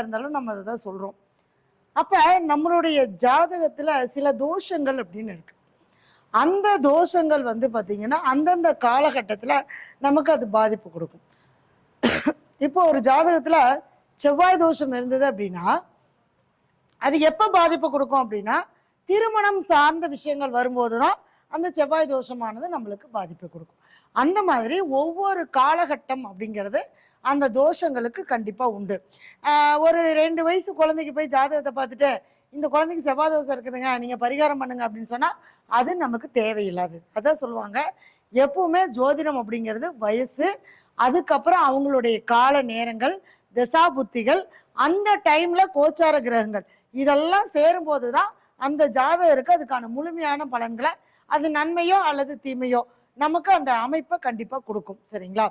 இருந்தாலும் நம்ம அதை தான் சொல்றோம். அப்ப நம்மளுடைய ஜாதகத்துல சில தோஷங்கள் அப்படின்னு இருக்கு. அந்த தோஷங்கள் வந்து பாத்தீங்கன்னா அந்தந்த காலகட்டத்துல நமக்கு அது பாதிப்பு கொடுக்கும். இப்போ ஒரு ஜாதகத்துல செவ்வாய் தோஷம் இருந்தது அப்படின்னா அது எப்ப பாதிப்பு கொடுக்கும் அப்படின்னா திருமணம் சார்ந்த விஷயங்கள் வரும்போதுதான் அந்த செவ்வாய் தோஷமானது நம்மளுக்கு பாதிப்பு கொடுக்கும். அந்த மாதிரி ஒவ்வொரு காலகட்டம் அப்படிங்கிறது அந்த தோஷங்களுக்கு கண்டிப்பா உண்டு. ஒரு 2 வயசு குழந்தைக்கு போய் ஜாதகத்தை பார்த்துட்டு இந்த குழந்தைக்கு செவ்வாய் தோஷம் இருக்குதுங்க, நீங்க பரிகாரம் பண்ணுங்க அப்படின்னு சொன்னா அது நமக்கு தேவையில்லாது. அதான் சொல்லுவாங்க, எப்பவுமே ஜோதிடம் அப்படிங்கிறது வயசு, அதுக்கப்புறம் அவங்களுடைய கால நேரங்கள், திசா புத்திகள், அந்த டைம்ல கோச்சார கிரகங்கள் இதெல்லாம் சேரும் போதுதான் அந்த ஜாதகருக்கு அதுக்கான முழுமையான பலன்களை, அது நன்மையோ அல்லது தீமையோ நமக்கு அந்த அமைப்பை கண்டிப்பா கொடுக்கும். சரிங்களா?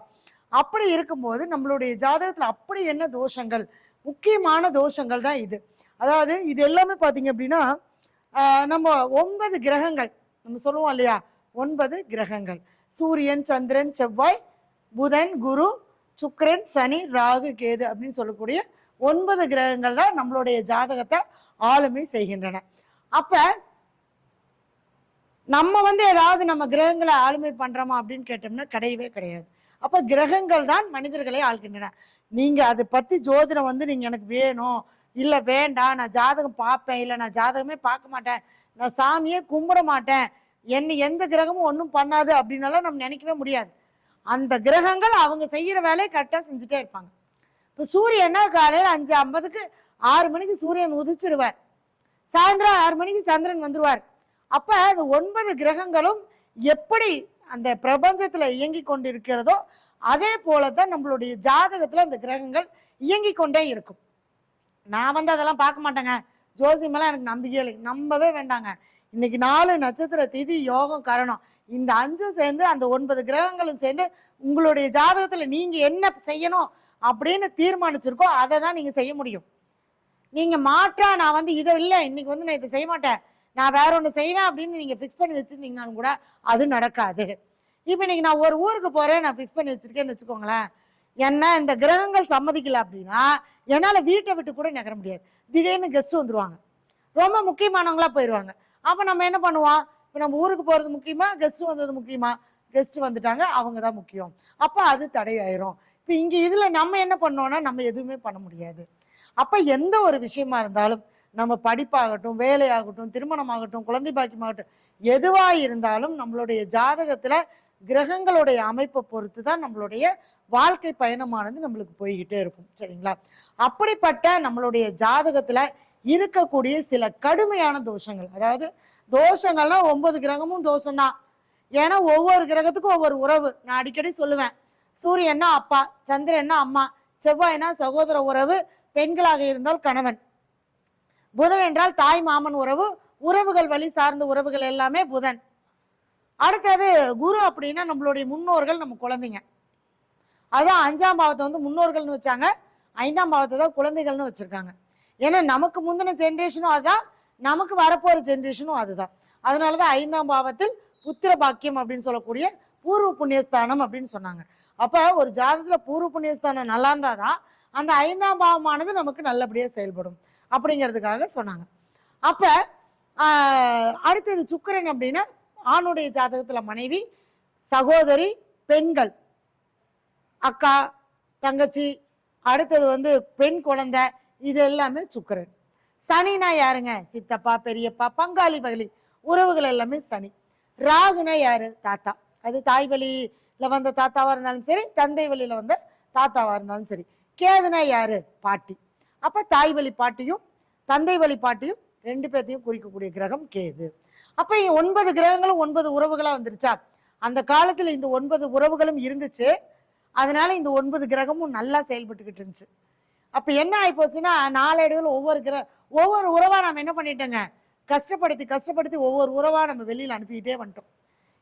அப்படி இருக்கும்போது நம்மளுடைய ஜாதகத்துல அப்படி என்ன தோஷங்கள், முக்கியமான தோஷங்கள் தான் இது. அதாவது இது எல்லாமே பாத்தீங்க அப்படின்னா நம்ம 9 கிரகங்கள் நம்ம சொல்லுவோம் இல்லையா, 9 கிரகங்கள், சூரியன், சந்திரன், செவ்வாய், புதன், குரு, சுக்கிரன், சனி, ராகு, கேது அப்படின்னு சொல்லக்கூடிய 9 கிரகங்கள் தான் நம்மளுடைய ஜாதகத்தை ஆளுமை செய்கின்றன. அப்ப நம்ம வந்து ஏதாவது நம்ம கிரகங்களை ஆளுமை பண்றோமா அப்படின்னு கேட்டோம்னா கிடையவே கிடையாது. அப்ப கிரகங்கள் தான் மனிதர்களை ஆள்கின்றன. நீங்க அதை பத்தி ஜோதிடம் வந்து நீங்க எனக்கு வேணும், இல்ல வேண்டாம், நான் ஜாதகம் பார்ப்பேன், இல்ல நான் ஜாதகமே பார்க்க மாட்டேன், நான் சாமியே கும்பிட மாட்டேன், என்ன எந்த கிரகமும் ஒன்றும் பண்ணாது அப்படின்னாலும் நம்ம நினைக்கவே முடியாது. அந்த கிரகங்கள் அவங்க செய்யற வேலையை கரெக்டா செஞ்சுட்டே இருப்பாங்க. இப்ப சூரியன்னா காலையில 5:50க்கு 6 மணிக்கு சூரியன் உதிச்சிருவார், சாயந்தரம் 6 மணிக்கு சந்திரன் வந்துருவார். அப்ப அந்த 9 கிரகங்களும் எப்படி அந்த பிரபஞ்சத்துல இயங்கி கொண்டு இருக்கிறதோ அதே போலதான் நம்மளுடைய ஜாதகத்துல அந்த கிரகங்கள் இயங்கி கொண்டே இருக்கும். நான் வந்து அதெல்லாம் பார்க்க மாட்டேங்க, ஜோசியமெல்லாம் எனக்கு நம்பிக்கை இல்லை, நம்பவே வேண்டாங்க. இன்னைக்கு 4 நட்சத்திர திதி யோகம் கரணம் இந்த 5 சேர்ந்து அந்த 9 கிரகங்களும் சேர்ந்து உங்களுடைய ஜாதகத்துல நீங்க என்ன செய்யணும் அப்படின்னு தீர்மானிச்சிருக்கோ அதை தான் நீங்க செய்ய முடியும். நீங்க மாற்றா நான் வந்து இதை இல்லை, இன்னைக்கு வந்து நான் இதை செய்ய மாட்டேன், நான் வேற ஒன்று செய்வேன் அப்படின்னு நீங்க ஃபிக்ஸ் பண்ணி வச்சிருந்தீங்கன்னாலும் கூட அது நடக்காது. இப்ப இன்னைக்கு நான் ஒரு ஊருக்கு போறேன், நான் ஃபிக்ஸ் பண்ணி வச்சிருக்கேன்னு வச்சுக்கோங்களேன், என்ன இந்த கிரகங்கள் சம்மதிக்கல அப்படின்னா என்னால வீட்டை விட்டு கூட நகர முடியாது. திடீர்னு கெஸ்ட் வந்துருவாங்க, ரொம்ப முக்கியமானவங்களா போயிடுவாங்க. அப்ப நம்ம என்ன பண்ணுவோம், இப்ப நம்ம ஊருக்கு போறது முக்கியமா, கெஸ்ட் வந்தது முக்கியமா? கெஸ்ட் வந்துட்டாங்க, அவங்க தான் முக்கியம். அப்ப அது தடையாயிரும். இப்ப இங்க இதுல நம்ம என்ன பண்ணோம்னா நம்ம எதுவுமே பண்ண முடியாது. அப்ப எந்த ஒரு விஷயமா இருந்தாலும், நம்ம படிப்பாகட்டும், வேலையாகட்டும், திருமணமாகட்டும், குழந்தை பாக்கியமாகட்டும், எதுவா இருந்தாலும் நம்மளுடைய ஜாதகத்துல கிரகங்களுடைய அமைப்பை பொறுத்து தான் நம்மளுடைய வாழ்க்கை பயணமானது நம்மளுக்கு போய்கிட்டே இருக்கும். சரிங்களா? அப்படிப்பட்ட நம்மளுடைய ஜாதகத்துல இருக்கக்கூடிய சில கடுமையான தோஷங்கள், அதாவது தோஷங்கள்னா 9 கிரகமும் தோஷம்தான். ஏன்னா ஒவ்வொரு கிரகத்துக்கும் ஒவ்வொரு உறவு. நான் அடிக்கடி சொல்லுவேன், சூரியன்னா அப்பா, சந்திரன்னா அம்மா, செவ்வாய்னா சகோதர உறவு, பெண்களாக இருந்தால் கணவன், புதன் என்றால் தாய் மாமன் உறவு, உறவுகள் வழி சார்ந்த உறவுகள் எல்லாமே புதன். அடுத்தது குரு அப்படின்னா நம்மளுடைய முன்னோர்கள், நம்ம குழந்தைங்க. அதான் 5ஆம் பாவத்தை வந்து முன்னோர்கள்னு வச்சாங்க, 5ஆம் பாவத்தை தான் குழந்தைகள்னு வச்சிருக்காங்க. ஏன்னா நமக்கு முந்தின ஜென்ரேஷனும் அதுதான், நமக்கு வரப்போற ஜென்ரேஷனும் அதுதான். அதனாலதான் 5ஆம் பாவத்தில் புத்திர பாக்கியம் அப்படின்னு சொல்லக்கூடிய பூர்வ புண்ணியஸ்தானம் அப்படின்னு சொன்னாங்க. அப்ப ஒரு ஜாதகத்துல பூர்வ புண்ணியஸ்தானம் நல்லா இருந்தாதான் அந்த 5ஆம் பாவமானது நமக்கு நல்லபடியா செயல்படும் அப்படிங்கிறதுக்காக சொன்னாங்க. அப்ப அடுத்தது சுக்கிரன் அப்படின்னா ஆணுடைய ஜாதகத்துல மனைவி, சகோதரி, பெண்கள், அக்கா, தங்கச்சி, அடுத்தது வந்து பெண் குழந்தை, இது எல்லாமே சுக்கிரன். சனினா யாருங்க? சித்தப்பா, பெரியப்பா, பங்காளி வகலி உறவுகள் எல்லாமே சனி. ராகுனா யாரு? தாத்தா. அது தாய் வழியில வந்த தாத்தாவா இருந்தாலும் சரி, தந்தை வழியில வந்த தாத்தாவா இருந்தாலும் சரி. கேதுனா யாரு? பாட்டி. அப்ப தாய் வழி பாட்டியும் தந்தை வழி பாட்டியும் 2 பேர்த்தையும் குறிக்கக்கூடிய கிரகம் கேது. அப்ப 9 கிரகங்களும் 9 உறவுகளா வந்துருச்சா? அந்த காலத்துல இந்த 9 உறவுகளும் இருந்துச்சு, அதனால இந்த 9 கிரகமும் நல்லா செயல்பட்டுக்கிட்டு இருந்துச்சு. அப்ப என்ன ஆகி போச்சுன்னா நாளடைவில் ஒவ்வொரு உறவா நம்ம என்ன பண்ணிட்டோங்க, கஷ்டப்படுத்தி ஒவ்வொரு உறவா நம்ம வெளியில அனுப்பிக்கிட்டே வந்துட்டோம்.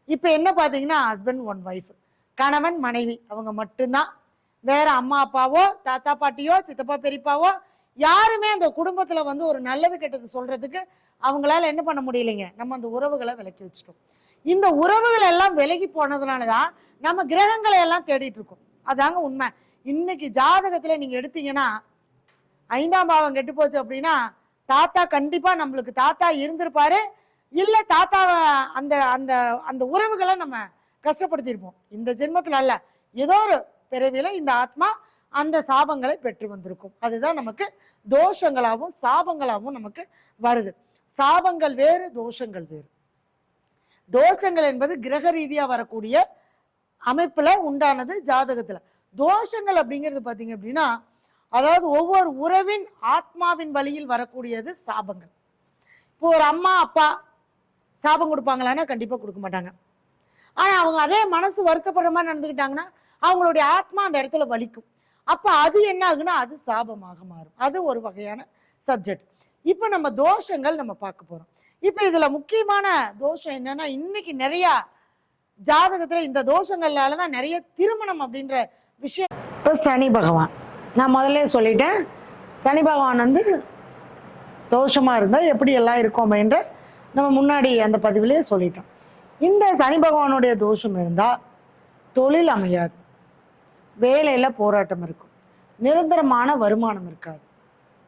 இப்ப என்ன பாத்தீங்கன்னா ஹஸ்பண்ட் ஒன் ஒய்ஃப், கணவன் மனைவி, அவங்க மட்டும்தான். வேற அம்மா அப்பாவோ, தாத்தா பாட்டியோ, சித்தப்பா பெரியப்பாவோ யாருமே அந்த குடும்பத்துல வந்து ஒரு நல்லது கெட்டது சொல்றதுக்கு அவங்களால என்ன பண்ண முடியலைங்க, நம்ம அந்த உறவுகளை விலக்கி வச்சுட்டோம். இந்த உறவுகள் எல்லாம் விலகி போனதுனாலதான் நம்ம கிரகங்களை எல்லாம் தேடிட்டு இருக்கோம். அதாங்க உண்மை. இன்னைக்கு ஜாதகத்துல நீங்க எடுத்தீங்கன்னா 5ஆம் பாவம் கெட்டு போச்சு அப்படின்னா தாத்தா கண்டிப்பா நம்மளுக்கு தாத்தா இருந்திருப்பாரு, இல்ல தாத்தா அந்த அந்த அந்த உறவுகளை நம்ம கஷ்டப்படுத்தியிருப்போம். இந்த ஜென்மத்துல அல்ல, ஏதோ ஒரு பிறவில இந்த ஆத்மா அந்த சாபங்களை பெற்று வந்திருக்கும். அதுதான் நமக்கு தோஷங்களாகவும் சாபங்களாகவும் நமக்கு வருது. சாபங்கள் வேறு, தோஷங்கள் வேறு. தோஷங்கள் என்பது கிரக ரீதியா வரக்கூடிய அமைப்புல உண்டானது ஜாதகத்துல. தோஷங்கள் அப்படிங்கிறது பாத்தீங்க அப்படின்னா, அதாவது ஒவ்வொரு உறவின் ஆத்மாவின் வழியில் வரக்கூடியது சாபங்கள். இப்போ ஒரு அம்மா அப்பா சாபம் கொடுப்பாங்களான்னா கண்டிப்பா கொடுக்க மாட்டாங்க. ஆனா அவங்க அதே மனசு வருத்தப்படுற மாதிரி நடந்துக்கிட்டாங்கன்னா அவங்களுடைய ஆத்மா அந்த இடத்துல வலிக்கும். அப்ப அது என்ன ஆகுன்னா அது சாபமாக மாறும். அது ஒரு வகையான சப்ஜெக்ட். இப்ப நம்ம தோஷங்கள் நம்ம பார்க்க போறோம். இப்ப இதுல முக்கியமான தோஷம் என்னன்னா, இன்னைக்கு நிறைய ஜாதகத்துல இந்த தோஷங்களாலதான் நிறைய திருமணம் அப்படின்ற விஷயம். இப்ப சனி பகவான், நான் முதல்ல சொல்லிட்டேன், சனி பகவான் வந்து தோஷமா இருந்தா எப்படி எல்லாம் இருக்கும் அப்படின்ற நம்ம முன்னாடி அந்த பதிவுலயே சொல்லிட்டோம். இந்த சனி பகவானுடைய தோஷம் இருந்தா தொழில் அமையாது, வேலையில போராட்டம் இருக்கும், நிரந்தரமான வருமானம் இருக்காது,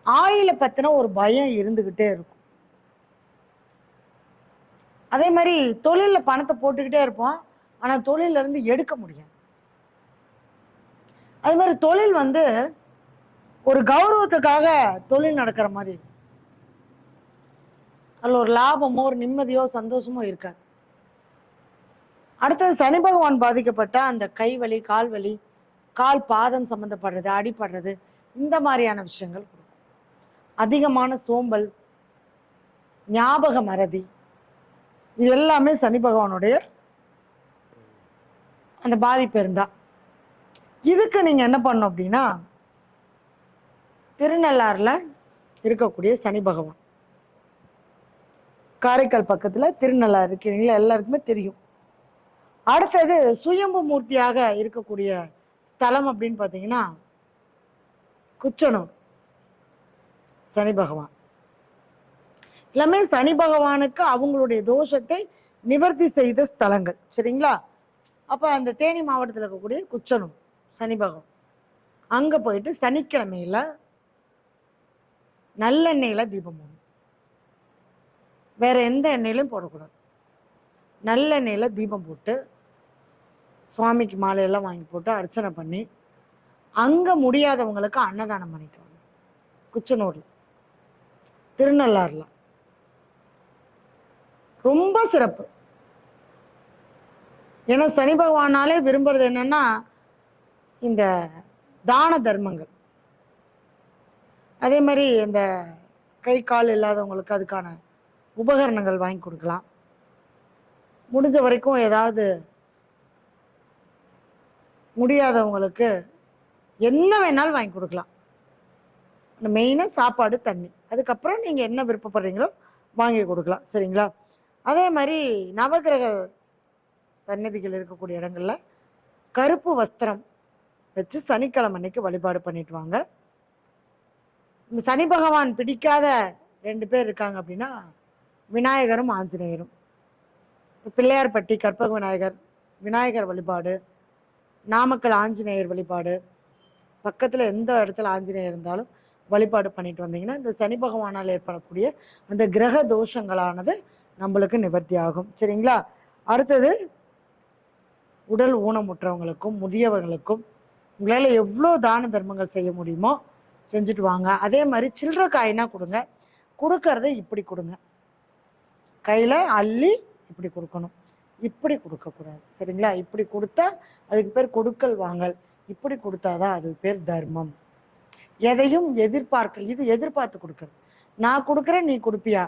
ஆயில பத்தின ஒரு பயம் இருந்துகிட்டே இருக்கும். அதே மாதிரி தொழில பணத்தை போட்டுக்கிட்டே இருப்போம், ஆனா தொழில இருந்து எடுக்க முடியாது. அதே மாதிரி தொழில் வந்து ஒரு கௌரவத்துக்காக தொழில் நடக்கிற மாதிரி இருக்கும். அதுல ஒரு லாபமோ ஒரு நிம்மதியோ சந்தோஷமோ இருக்காது. அடுத்தது சனி பகவான் பாதிக்கப்பட்ட அந்த கை வலி, கால் வலி, கால் பாதம் சம்பந்தப்படுறது, அடிபடுறது, இந்த மாதிரியான விஷயங்கள் கொடுக்கும். அதிகமான சோம்பல், ஞாபக மறதி, இது எல்லாமே சனி பகவானுடைய அந்த பாதிப்பு இருந்தா. இதுக்கு நீங்க என்ன பண்ணணும் அப்படின்னா, திருநள்ளாறுல இருக்கக்கூடிய சனி பகவான், காரைக்கால் பக்கத்துல திருநள்ளாறு இருக்கிறீங்களா, எல்லாருக்குமே தெரியும். அடுத்தது சுயம்பு மூர்த்தியாக இருக்கக்கூடிய ஸ்தலம் அப்படின்னு பார்த்தீங்கன்னா குச்சனூர் சனி பகவான். எல்லாமே சனி பகவானுக்கு அவங்களுடைய தோஷத்தை நிவர்த்தி செய்த ஸ்தலங்கள். சரிங்களா? அப்ப அந்த தேனி மாவட்டத்தில் இருக்கக்கூடிய குச்சனூர் சனி பகவான், அங்க போயிட்டு சனிக்கிழமையில நல்லெண்ணெயில தீபம் போடணும். வேற எந்த எண்ணெயிலும் போடக்கூடாது. நல்லெண்ணெயில தீபம் போட்டு சுவாமிக்கு மாலையெல்லாம் வாங்கி போட்டு அர்ச்சனை பண்ணி, அங்க முடியாதவங்களுக்கு அன்னதானம் பண்ணிட்டு வாங்க. குச்சனூர்ல, திருநள்ளாறுல ரொம்ப சிறப்பு. ஏன்னா சனி பகவானாலே விரும்புறது என்னன்னா இந்த தான தர்மங்கள். அதே மாதிரி இந்த கை கால் இல்லாதவங்களுக்கு அதுக்கான உபகரணங்கள் வாங்கி கொடுக்கலாம். முடிஞ்ச வரைக்கும் ஏதாவது முடியாதவங்களுக்கு என்ன வேணாலும் வாங்கி கொடுக்கலாம். மெயினா சாப்பாடு, தண்ணி, அதுக்கப்புறம் நீங்க என்ன விருப்பப்படுறீங்களோ வாங்கி கொடுக்கலாம். சரிங்களா? அதே மாதிரி நவகிரக சன்னதிகள் இருக்கக்கூடிய இடங்கள்ல கருப்பு வஸ்திரம் வச்சு சனிக்கிழமை அன்னைக்கு வழிபாடு பண்ணிட்டு வாங்க. சனி பகவான் பிடிக்காத 2 பேர் இருக்காங்க அப்படின்னா விநாயகரும் ஆஞ்சநேயரும். பிள்ளையார்பட்டி கற்பக விநாயகர், விநாயகர் வழிபாடு, நாமக்கல் ஆஞ்சநேயர் வழிபாடு, பக்கத்துல எந்த இடத்துல ஆஞ்சநேயர் இருந்தாலும் வழிபாடு பண்ணிட்டு வந்தீங்கன்னா இந்த சனி பகவானால் ஏற்படக்கூடிய அந்த கிரக தோஷங்களானது நம்மளுக்கு நிவர்த்தி ஆகும். சரிங்களா? அடுத்தது உடல் ஊனமுற்றவங்களுக்கும் முதியவர்களுக்கும் உங்களால எவ்வளோ தான தர்மங்கள் செய்ய முடியுமோ செஞ்சுட்டு வாங்க. அதே மாதிரி சில்லற காயினா கொடுங்க. கொடுக்கறத இப்படி கொடுங்க, கையில அள்ளி இப்படி கொடுக்கணும், இப்படி கொடுக்கக்கூடாது. சரிங்களா? இப்படி கொடுத்தா அதுக்கு பேர் கொடுக்கல் வாங்கல். இப்படி கொடுத்தாதான் அது பேர் தர்மம். எதையும் இது எதிர்பார்த்து கொடுக்கறது. நான் கொடுக்குறேன் நீ கொடுப்பியா,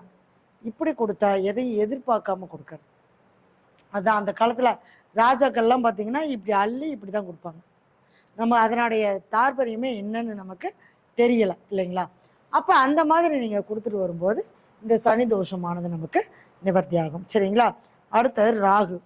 இப்படி கொடுத்தா எதையும் எதிர்பார்க்காம கொடுக்கறது. அதான் அந்த காலத்துல ராஜாக்கள்லாம் பார்த்தீங்கன்னா இப்படி அள்ளி இப்படிதான் கொடுப்பாங்க. நம்ம அதனுடைய தாற்பயமே என்னன்னு நமக்கு தெரியல இல்லைங்களா? அப்ப அந்த மாதிரி நீங்க கொடுத்துட்டு வரும்போது இந்த சனி தோஷமானது நமக்கு நிவர்த்தி ஆகும். சரிங்களா? அடுத்தது ராகு.